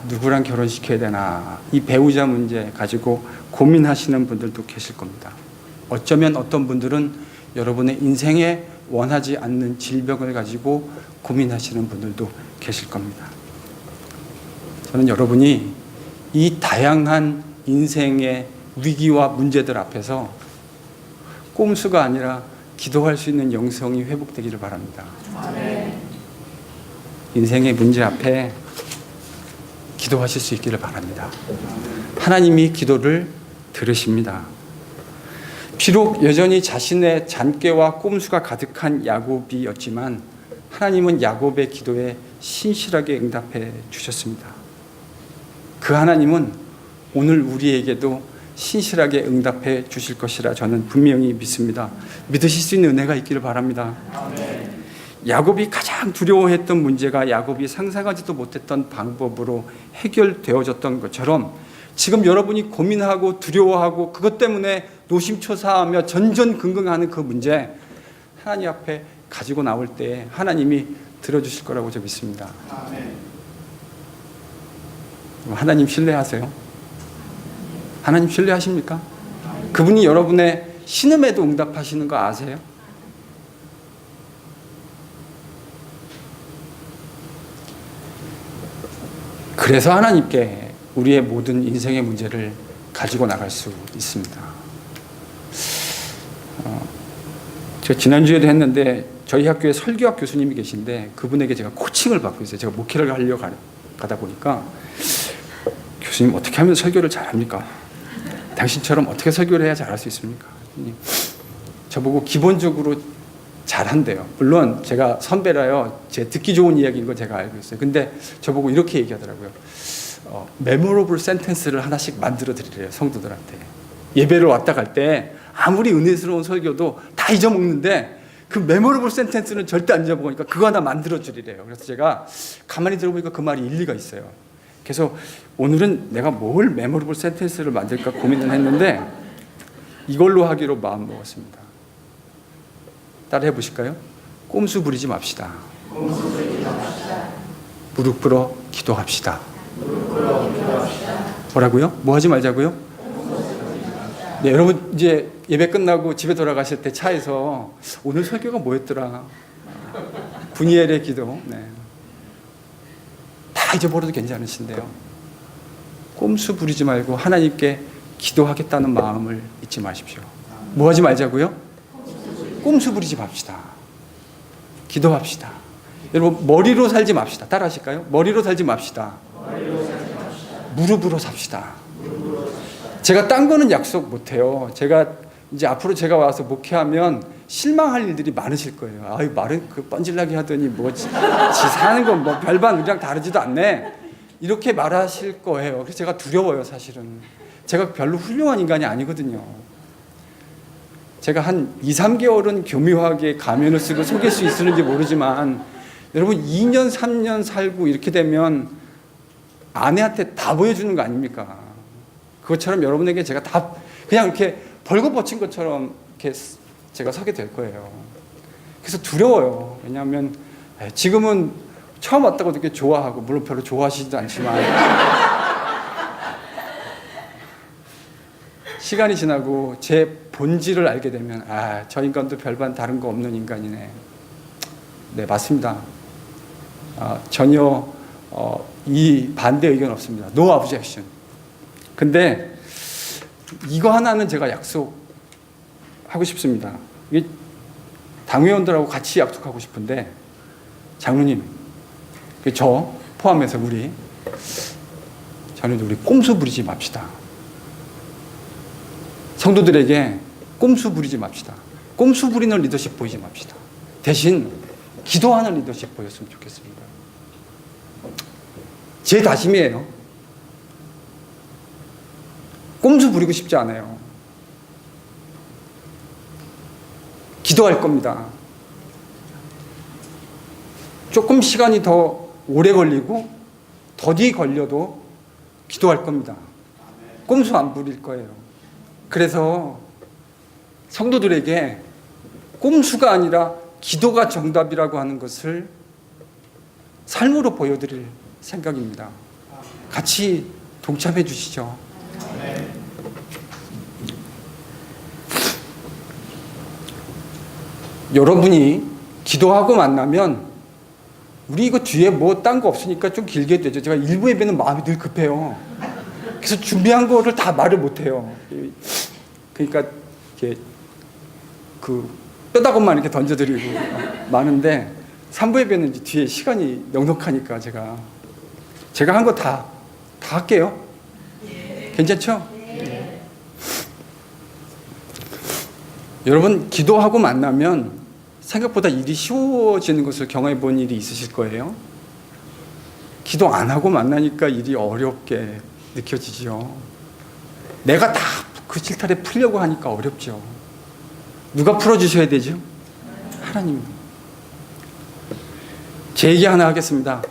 누구랑 결혼시켜야 되나, 이 배우자 문제 가지고 고민하시는 분들도 계실 겁니다. 어쩌면 어떤 분들은 여러분의 인생에 원하지 않는 질병을 가지고 고민하시는 분들도 계실 겁니다. 저는 여러분이 이 다양한 인생의 위기와 문제들 앞에서 꼼수가 아니라 기도할 수 있는 영성이 회복되기를 바랍니다. 인생의 문제 앞에 기도하실 수 있기를 바랍니다. 하나님이 기도를 들으십니다. 비록 여전히 자신의 잔꾀와 꼼수가 가득한 야곱이었지만 하나님은 야곱의 기도에 신실하게 응답해 주셨습니다. 그 하나님은 오늘 우리에게도 신실하게 응답해 주실 것이라 저는 분명히 믿습니다. 믿으실 수 있는 은혜가 있기를 바랍니다. 아멘. 야곱이 가장 두려워했던 문제가 야곱이 상상하지도 못했던 방법으로 해결되어졌던 것처럼 지금 여러분이 고민하고 두려워하고 그것 때문에 노심초사하며 전전긍긍하는 그 문제 하나님 앞에 가지고 나올 때 하나님이 들어주실 거라고 저 믿습니다. 아멘. 하나님 신뢰하세요? 하나님 신뢰하십니까? 그분이 여러분의 신음에도 응답하시는 거 아세요? 그래서 하나님께 우리의 모든 인생의 문제를 가지고 나갈 수 있습니다. 제가 지난주에도 했는데 저희 학교에 설교학 교수님이 계신데 그분에게 제가 코칭을 받고 있어요. 제가 목회를 하려고 가다 보니까 교수님 어떻게 하면 설교를 잘합니까? 당신처럼 어떻게 설교를 해야 잘할 수 있습니까? 저보고 기본적으로 잘한대요. 물론 제가 선배라요. 제 듣기 좋은 이야기인 거 제가 알고 있어요. 근데 저보고 이렇게 얘기하더라고요. 메모러블 센텐스를 하나씩 만들어 드리래요. 성도들한테. 예배를 왔다 갈 때 아무리 은혜스러운 설교도 다 잊어먹는데 그 메모러블 센텐스는 절대 안 잊어먹으니까 그거 하나 만들어 주리래요. 그래서 제가 가만히 들어보니까 그 말이 일리가 있어요. 그래서 오늘은 내가 뭘 메모러블 센텐스를 만들까 고민을 했는데 이걸로 하기로 마음 먹었습니다. 따라 해보실까요? 꼼수 부리지 맙시다. 무릎 꿇어 기도합시다. 뭐라고요? 뭐 하지 말자고요? 네, 여러분 이제 예배 끝나고 집에 돌아가실 때 차에서 오늘 설교가 뭐였더라? 분이엘의 기도. 네. 다 잊어버려도 괜찮으신데요. 꼼수 부리지 말고 하나님께 기도하겠다는 마음을 잊지 마십시오. 뭐 하지 말자고요? 꼼수 부리지 맙시다. 기도합시다. 여러분 머리로 살지 맙시다. 따라 하실까요? 머리로 살지 맙시다. 무릎으로 삽시다. 제가 딴 거는 약속 못해요. 제가 이제 앞으로 제가 와서 목회하면 실망할 일들이 많으실 거예요. 아유, 말은 그 뻔질나게 하더니 지 사는 건 뭐 별반 우리랑 다르지도 않네. 이렇게 말하실 거예요. 그래서 제가 두려워요, 사실은. 제가 별로 훌륭한 인간이 아니거든요. 제가 한 2, 3개월은 교묘하게 가면을 쓰고 속일 수 있을지 모르지만 여러분 2년, 3년 살고 이렇게 되면 아내한테 다 보여주는 거 아닙니까? 그것처럼 여러분에게 제가 다 그냥 이렇게 벌거벗은 것처럼 이렇게 제가 서게 될 거예요. 그래서 두려워요. 왜냐하면 지금은 처음 왔다고 되게 좋아하고 물론 별로 좋아하시지도 않지만 시간이 지나고 제 본질을 알게 되면 저 인간도 별반 다른 거 없는 인간이네. 네, 맞습니다. 전혀 이 반대 의견 없습니다. No objection. 근데 이거 하나는 제가 약속하고 싶습니다. 이게 당회원들하고 같이 약속하고 싶은데 장로님, 저 포함해서 저는 우리 꼼수 부리지 맙시다. 성도들에게 꼼수 부리지 맙시다. 꼼수 부리는 리더십 보이지 맙시다. 대신 기도하는 리더십 보였으면 좋겠습니다. 제 다짐이에요. 꼼수 부리고 싶지 않아요. 기도할 겁니다. 조금 시간이 더 오래 걸리고 더디 걸려도 기도할 겁니다. 꼼수 안 부릴 거예요. 그래서 성도들에게 꼼수가 아니라 기도가 정답이라고 하는 것을 삶으로 보여드릴 생각입니다. 같이 동참해 주시죠. 여러분이 기도하고 만나면 우리 이거 뒤에 뭐 딴 거 없으니까 좀 길게 되죠. 제가 일부 예배는 마음이 늘 급해요. 그래서 준비한 거를 다 말을 못해요. 그러니까 이렇게 뼈다귀만 이렇게 던져드리고 많은데 3부 예배는 이제 뒤에 시간이 넉넉하니까 제가 한 거 다 할게요. 괜찮죠? 여러분 기도하고 만나면 생각보다 일이 쉬워지는 것을 경험해 본 일이 있으실 거예요. 기도 안 하고 만나니까 일이 어렵게 느껴지죠. 내가 다 그 실타래 풀려고 하니까 어렵죠. 누가 풀어주셔야 되죠? 하나님. 제 얘기 하나 하겠습니다.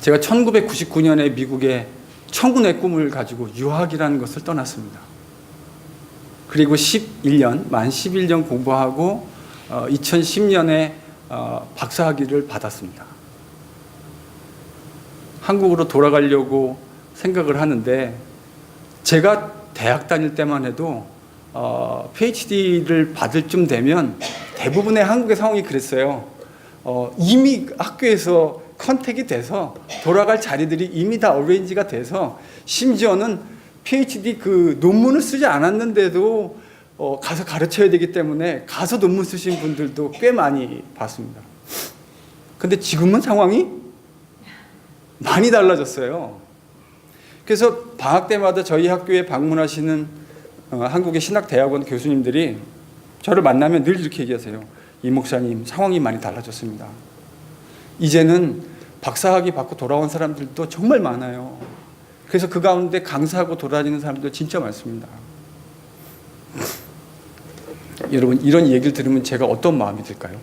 제가 1999년에 미국에 천군의 꿈을 가지고 유학이라는 것을 떠났습니다. 그리고 만 11년 공부하고 2010년에 박사학위를 받았습니다. 한국으로 돌아가려고 생각을 하는데 제가 대학 다닐 때만 해도 PhD를 받을 쯤 되면 대부분의 한국의 상황이 그랬어요. 이미 학교에서 컨택이 돼서 돌아갈 자리들이 이미 다 어레인지가 돼서 심지어는 PhD 그 논문을 쓰지 않았는데도 가서 가르쳐야 되기 때문에 가서 논문 쓰신 분들도 꽤 많이 봤습니다. 근데 지금은 상황이 많이 달라졌어요. 그래서 방학 때마다 저희 학교에 방문하시는 한국의 신학대학원 교수님들이 저를 만나면 늘 이렇게 얘기하세요. 이 목사님, 상황이 많이 달라졌습니다. 이제는 박사학위 받고 돌아온 사람들도 정말 많아요. 그래서 그 가운데 강사하고 돌아다니는 사람들 진짜 많습니다. 여러분 이런 얘기를 들으면 제가 어떤 마음이 들까요?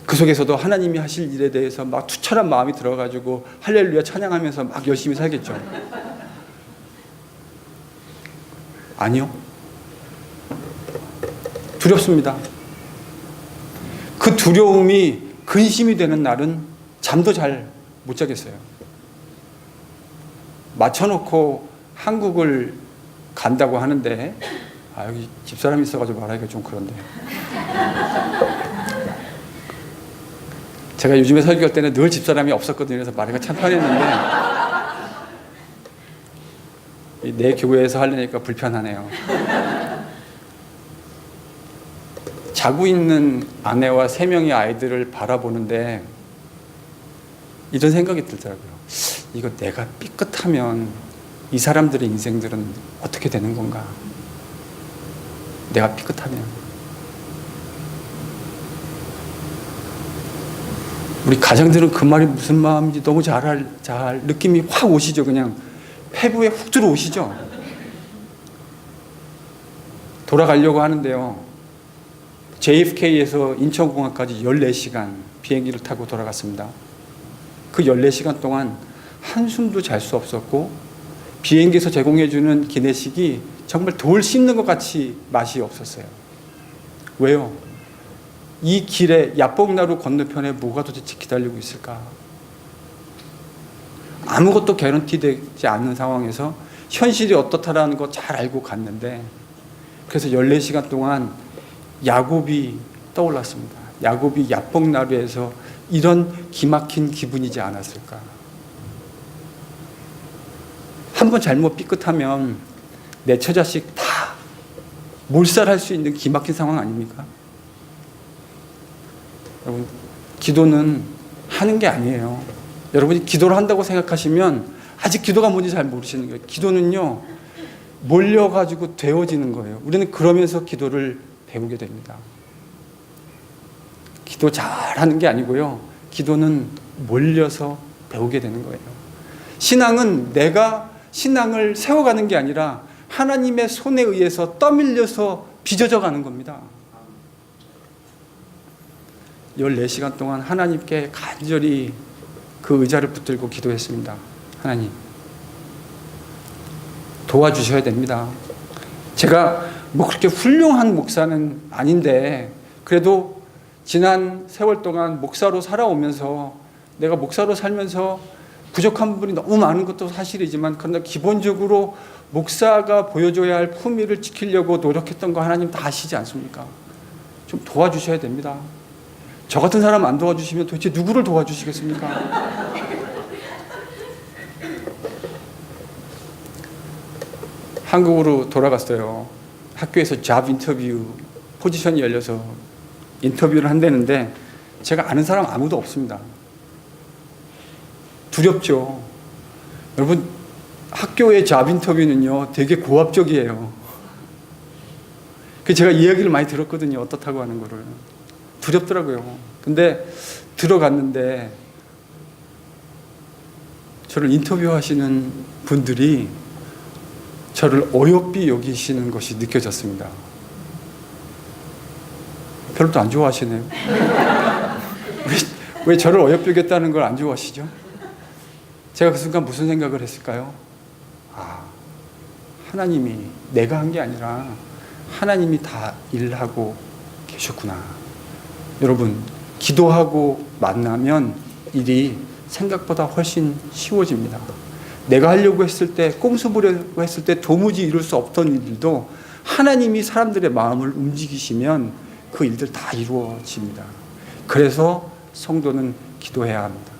그 속에서도 하나님이 하실 일에 대해서 막 투철한 마음이 들어가지고 할렐루야 찬양하면서 막 열심히 살겠죠. 아니요. 두렵습니다. 그 두려움이 근심이 되는 날은 잠도 잘 못 자겠어요. 맞춰놓고 한국을 간다고 하는데 여기 집사람이 있어가지고 말하기가 좀 그런데 제가 요즘에 설교할 때는 늘 집사람이 없었거든요. 그래서 말하기가 참 편했는데 내 교회에서 하려니까 불편하네요. 자고 있는 아내와 3명의 아이들을 바라보는데 이런 생각이 들더라고요. 이거 내가 삐끗하면 이 사람들의 인생들은 어떻게 되는 건가? 내가 삐끗하면. 우리 가장들은 그 말이 무슨 마음인지 너무 잘 느낌이 확 오시죠. 그냥 폐부에 훅 들어오시죠. 돌아가려고 하는데요. JFK에서 인천공항까지 14시간 비행기를 타고 돌아갔습니다. 그 14시간 동안 한숨도 잘 수 없었고 비행기에서 제공해주는 기내식이 정말 돌 씹는 것 같이 맛이 없었어요. 왜요? 이 길에 야뽕나루 건너편에 뭐가 도대체 기다리고 있을까? 아무것도 개런티되지 않는 상황에서 현실이 어떻다라는 거 잘 알고 갔는데 그래서 14시간 동안 야곱이 떠올랐습니다. 야곱이 야뽕나루에서 이런 기막힌 기분이지 않았을까? 한번 잘못 삐끗하면 내 처자식 다 몰살할 수 있는 기막힌 상황 아닙니까? 여러분, 기도는 하는 게 아니에요. 여러분이 기도를 한다고 생각하시면 아직 기도가 뭔지 잘 모르시는 거예요. 기도는요, 몰려가지고 되어지는 거예요. 우리는 그러면서 기도를 배우게 됩니다. 기도 잘하는 게 아니고요. 기도는 몰려서 배우게 되는 거예요. 신앙은 내가 신앙을 세워가는 게 아니라 하나님의 손에 의해서 떠밀려서 빚어져 가는 겁니다. 14시간 동안 하나님께 간절히 그 의자를 붙들고 기도했습니다. 하나님, 도와주셔야 됩니다. 제가 뭐 그렇게 훌륭한 목사는 아닌데 그래도 지난 세월 동안 목사로 살아오면서 내가 목사로 살면서 부족한 부분이 너무 많은 것도 사실이지만 그러나 기본적으로 목사가 보여줘야 할 품위를 지키려고 노력했던 거 하나님 다 아시지 않습니까? 좀 도와주셔야 됩니다. 저 같은 사람 안 도와주시면 도대체 누구를 도와주시겠습니까? 한국으로 돌아갔어요. 학교에서 잡 인터뷰 포지션이 열려서 인터뷰를 한다는데 제가 아는 사람 아무도 없습니다. 두렵죠. 여러분, 학교의 잡 인터뷰는요 되게 고압적이에요. 제가 이야기를 많이 들었거든요. 어떻다고 하는 거를. 두렵더라고요. 근데 들어갔는데 저를 인터뷰하시는 분들이 저를 어여삐 여기시는 것이 느껴졌습니다. 별로 안 좋아하시네요. 왜 저를 어여삐 여겼다는 걸 안 좋아하시죠? 제가 그 순간 무슨 생각을 했을까요? 하나님이 내가 한 게 아니라 하나님이 다 일하고 계셨구나. 여러분, 기도하고 만나면 일이 생각보다 훨씬 쉬워집니다. 내가 하려고 했을 때, 꼼수 부려고 했을 때 도무지 이룰 수 없던 일들도 하나님이 사람들의 마음을 움직이시면 그 일들 다 이루어집니다. 그래서 성도는 기도해야 합니다.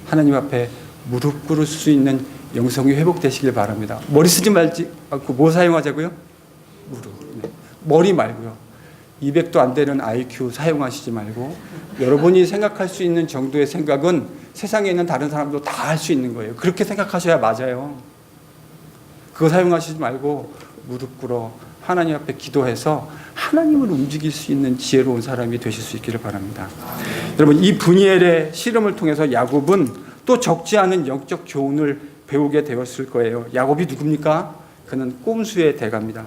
하나님 앞에 무릎 꿇을 수 있는 영성이 회복되시길 바랍니다. 머리 쓰지 말지 않고 뭐 사용하자고요? 무릎. 머리 말고요. 200도 안 되는 IQ 사용하시지 말고 여러분이 생각할 수 있는 정도의 생각은 세상에 있는 다른 사람도 다 할 수 있는 거예요. 그렇게 생각하셔야 맞아요. 그거 사용하시지 말고 무릎 꿇어 하나님 앞에 기도해서 하나님을 움직일 수 있는 지혜로운 사람이 되실 수 있기를 바랍니다. 여러분, 이 브니엘의 실험을 통해서 야곱은 또 적지 않은 영적 교훈을 배우게 되었을 거예요. 야곱이 누굽니까? 그는 꼼수의 대가입니다.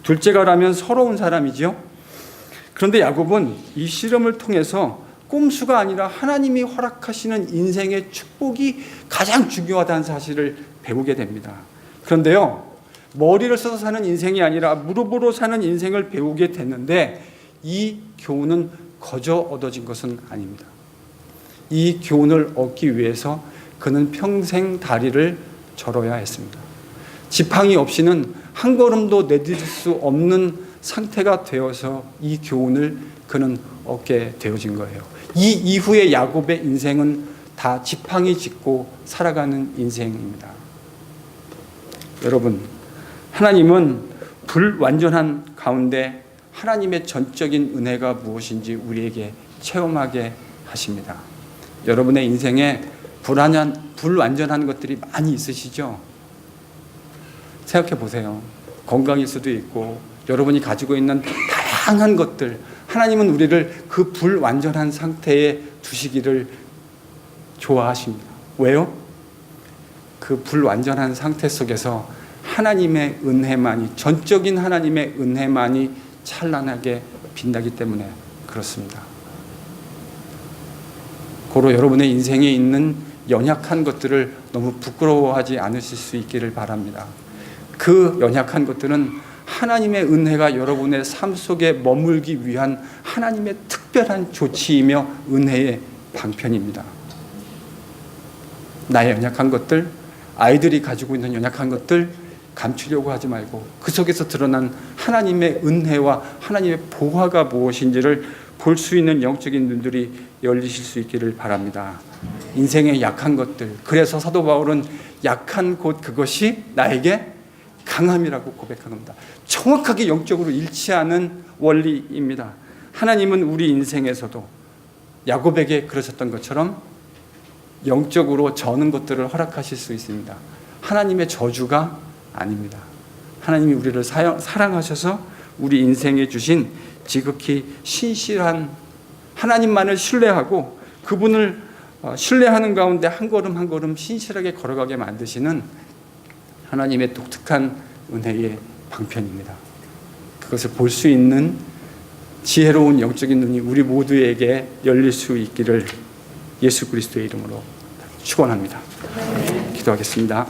둘째가라면 서러운 사람이지요. 그런데 야곱은 이 실험을 통해서 꼼수가 아니라 하나님이 허락하시는 인생의 축복이 가장 중요하다는 사실을 배우게 됩니다. 그런데요, 머리를 써서 사는 인생이 아니라 무릎으로 사는 인생을 배우게 됐는데 이 교훈은 거저 얻어진 것은 아닙니다. 이 교훈을 얻기 위해서 그는 평생 다리를 절어야 했습니다. 지팡이 없이는 한 걸음도 내딛을 수 없는 상태가 되어서 이 교훈을 그는 얻게 되어진 거예요. 이 이후의 야곱의 인생은 다 지팡이 짚고 살아가는 인생입니다. 여러분, 하나님은 불완전한 가운데 하나님의 전적인 은혜가 무엇인지 우리에게 체험하게 하십니다. 여러분의 인생에 불완전한 것들이 많이 있으시죠? 생각해 보세요. 건강일 수도 있고 여러분이 가지고 있는 다양한 것들, 하나님은 우리를 그 불완전한 상태에 두시기를 좋아하십니다. 왜요? 그 불완전한 상태 속에서 하나님의 은혜만이, 전적인 하나님의 은혜만이 찬란하게 빛나기 때문에 그렇습니다. 고로 여러분의 인생에 있는 연약한 것들을 너무 부끄러워하지 않으실 수 있기를 바랍니다. 그 연약한 것들은 하나님의 은혜가 여러분의 삶 속에 머물기 위한 하나님의 특별한 조치이며 은혜의 방편입니다. 나의 연약한 것들, 아이들이 가지고 있는 연약한 것들 감추려고 하지 말고 그 속에서 드러난 하나님의 은혜와 하나님의 보화가 무엇인지를 볼 수 있는 영적인 눈들이 열리실 수 있기를 바랍니다. 인생의 약한 것들, 그래서 사도 바울은 약한 곳 그것이 나에게 강함이라고 고백한 겁니다. 정확하게 영적으로 일치하는 원리입니다. 하나님은 우리 인생에서도 야곱에게 그러셨던 것처럼 영적으로 저는 것들을 허락하실 수 있습니다. 하나님의 저주가 아닙니다. 하나님이 우리를 사랑하셔서 우리 인생에 주신 지극히 신실한 하나님만을 신뢰하고 그분을 신뢰하는 가운데 한 걸음 한 걸음 신실하게 걸어가게 만드시는 하나님의 독특한 은혜의 방편입니다. 그것을 볼 수 있는 지혜로운 영적인 눈이 우리 모두에게 열릴 수 있기를 예수 그리스도의 이름으로 축원합니다. 기도하겠습니다.